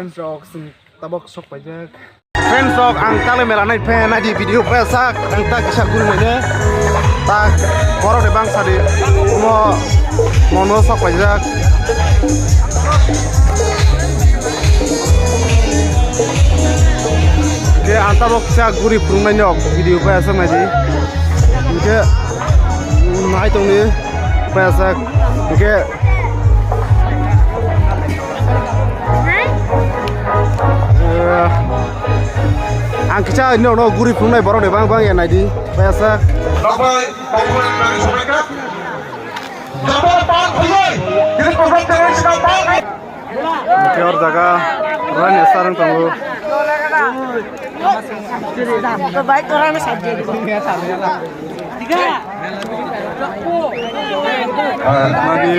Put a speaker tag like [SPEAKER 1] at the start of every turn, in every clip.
[SPEAKER 1] Friends rock sing tabok sok pajak. Friends rock ang tale melanai fan di video pesak ang tak kisah guru ini tak korok de bangsa di mau sok pajak. Ke antabok kisah guru perumah nyok video pesak aja. Ke naik tong ni pesak. Ke ang kita ini ono guri punai baru deh bang ya nadi biasa. Keluar jaga, orang ya sarang tunggu.
[SPEAKER 2] Baik orang saja.
[SPEAKER 1] Nadi,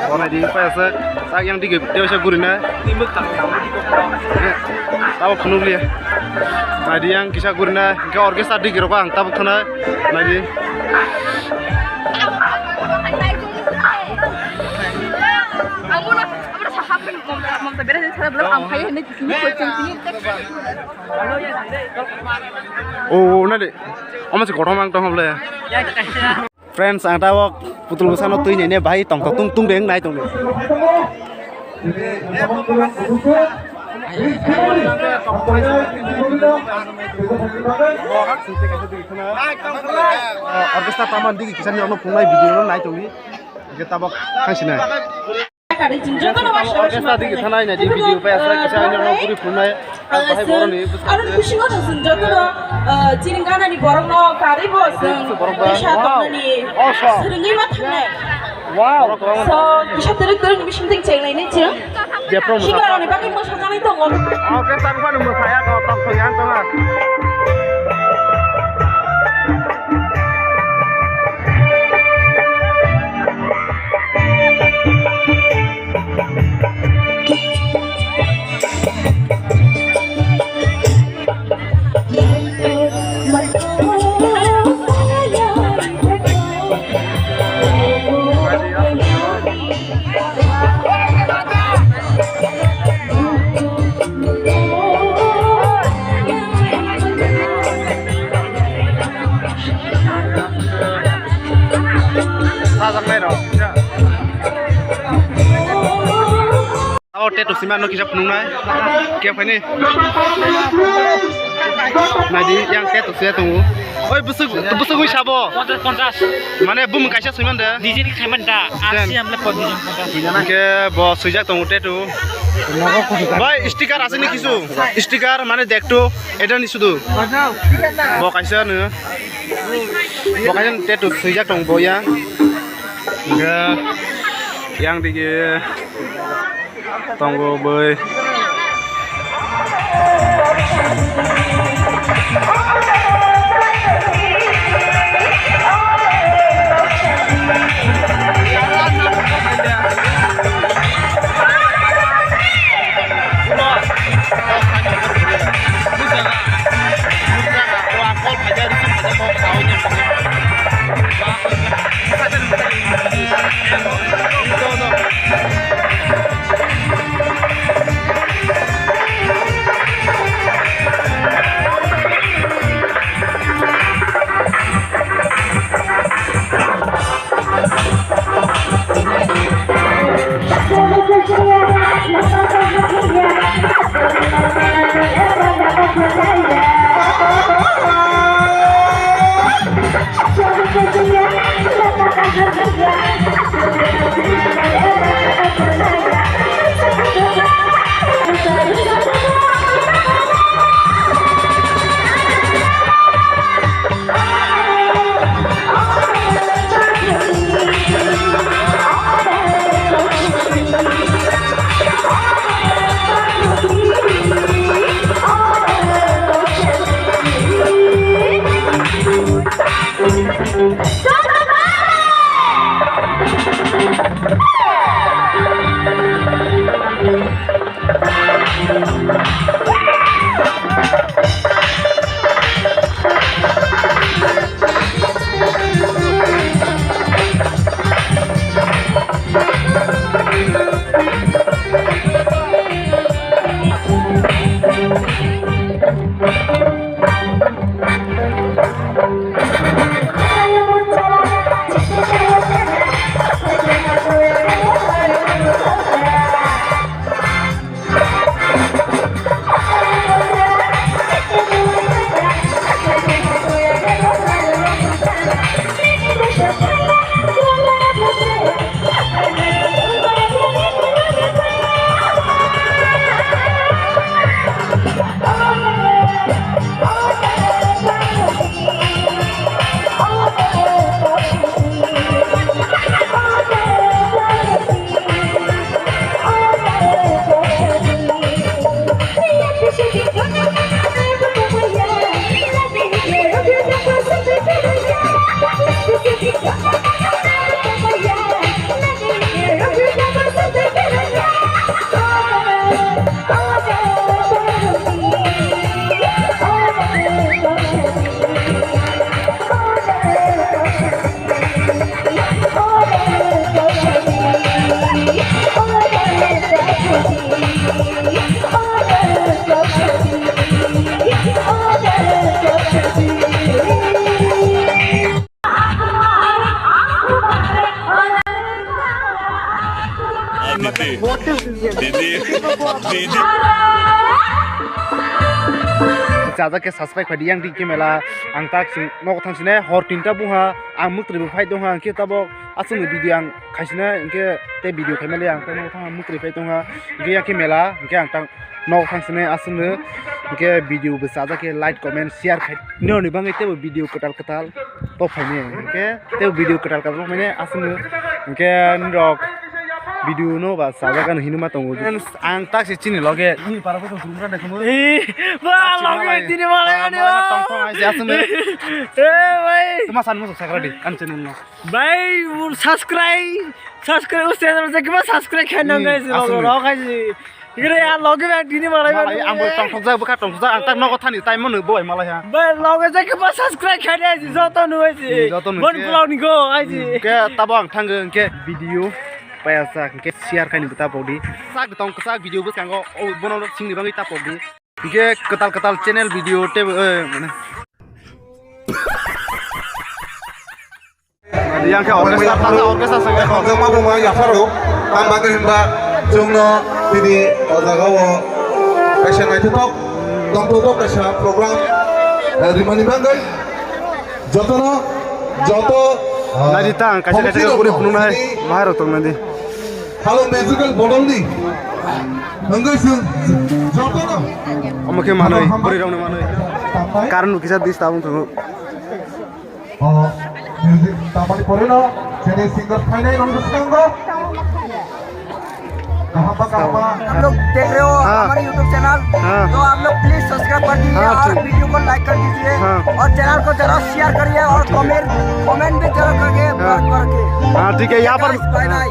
[SPEAKER 1] orang di biasa. Sak yang tiga dia bisa gurina. Tahu penuh dia. Nadi yang kisah gurina, ke orkestra di gerobang, tahu kena nadi. Oh, nadi. Masih korong mang tong boleh. Friends, ang tawag putul busano tuy ini bayi tong tung deng naik tong deng. Orkestra taman di kisah ono pungai video naik tong ni. Kita tabak kasih naik. Orkestra di kisah naik di video biasa kisah ono puri punai.
[SPEAKER 2] Ada kucing ada senjata tu, ciringan ni borong no kari bos, kisah tu ni, seringi macam
[SPEAKER 1] Wow.
[SPEAKER 2] So kisah terus ni mesti ceng lain ni ceng. Hingga ni pakai macam mana itu ngom.
[SPEAKER 1] Oke, tanpa nombor saya kalau tak sayang teman. Oh, tetu siman no kisah penuh naik. Siapa ini? Nadi yang tetu saya tunggu. Oh, busuk gue sabo.
[SPEAKER 3] Kontras.
[SPEAKER 1] Mana bum kasih siman dah.
[SPEAKER 3] Di sini siman dah. Aksi yang lepot di sini.
[SPEAKER 1] Ke bos sejak tunggu tetu. Boy, stiker asal ni kisu. Stiker mana dek tu? Eda ni sudu. Bos kasih ni. Bos kasih tetu sejak tunggu boya. Ke yang di tunggu boy. Jaja ke subscribe pada yang di kamera angtak sing nok thang sini hor tinta buha ang mukri bukai dong ha kita bo asung video yang kasihnya ingke te video kamera yang nok thang mukri bukai dong ha ingke yang kamera ingke angtak nok thang sini asung ingke video besar ke like comment share kai no ni bang te video ketal to phane ingke te video ketal phane asung ingke nrok video no ba saja kan hinuma tongo ang tak si chini loge ni para ko rumra dekhumo
[SPEAKER 3] Wah, loge tini malah ni.
[SPEAKER 1] tong tong ai jasme
[SPEAKER 3] Bhai.
[SPEAKER 1] tuma sanmu subscribe di kan channel no
[SPEAKER 3] Bhai, subscribe उस channel से कितना subscribe करना guys लोग guys. Ikre यार loge में tini malah.
[SPEAKER 1] malai ang bo tong tong ja buka tong ja ang tak no ko thani tai mon boy malai ha
[SPEAKER 3] Bhai, loge से कितना subscribe करना है जोतो नु है
[SPEAKER 1] joto nu
[SPEAKER 3] Bon pulau ni go guys.
[SPEAKER 1] ke tabang thang ke video payasa ke share kai ni beta podi sak tong sak video bus kango bono sing ni bangi ta podi ke ketal channel video te mana yang ke orkestra sange
[SPEAKER 4] जों मा बुङो याफारो आं बागै होनबा जोंनो दिनै अजागावो कायसा नायथाव दंथ'थ' कायसा programme रिमानि बागै जतनो जत
[SPEAKER 1] nadi tang kaisa guri punu nai mahar tong nadi
[SPEAKER 4] halo musical bodolni नंगै जों जतनो
[SPEAKER 1] amake manoi guri rong manoi karan kisa dis tabung thong
[SPEAKER 4] music tamani pore no jene singer final नंग संगो
[SPEAKER 5] आप लोग देख रहे हो हमारे YouTube चैनल तो आप लोग प्लीज सब्सक्राइब कर दीजिए और वीडियो को लाइक कर दीजिए और चैनल को जरा शेयर करिए और कमेंट भी जरा करके
[SPEAKER 1] हाँ ठीक है यहाँ पर
[SPEAKER 5] बाय बाय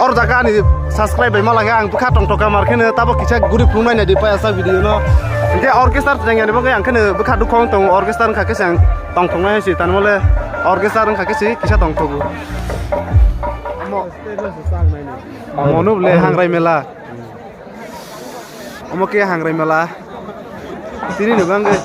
[SPEAKER 1] और जगह नहीं सब्सक्राइब है माला आं बुखा टंग टंगा मारखेनो ताबो किसा गुरि फुंनाय नायदि पायासा भिडियो न इनके ऑर्केस्ट्रा जंगानि बगे आंखनो बुखा दुखं टंग ऑर्केस्ट्रा खाके सां टंग टंनाय सि तानमले ऑर्केस्ट्रा खाके सि किसा टंग टंगो अमनो बले हांग्राय मेला अमके हांग्राय मेला तिनि नुबांगे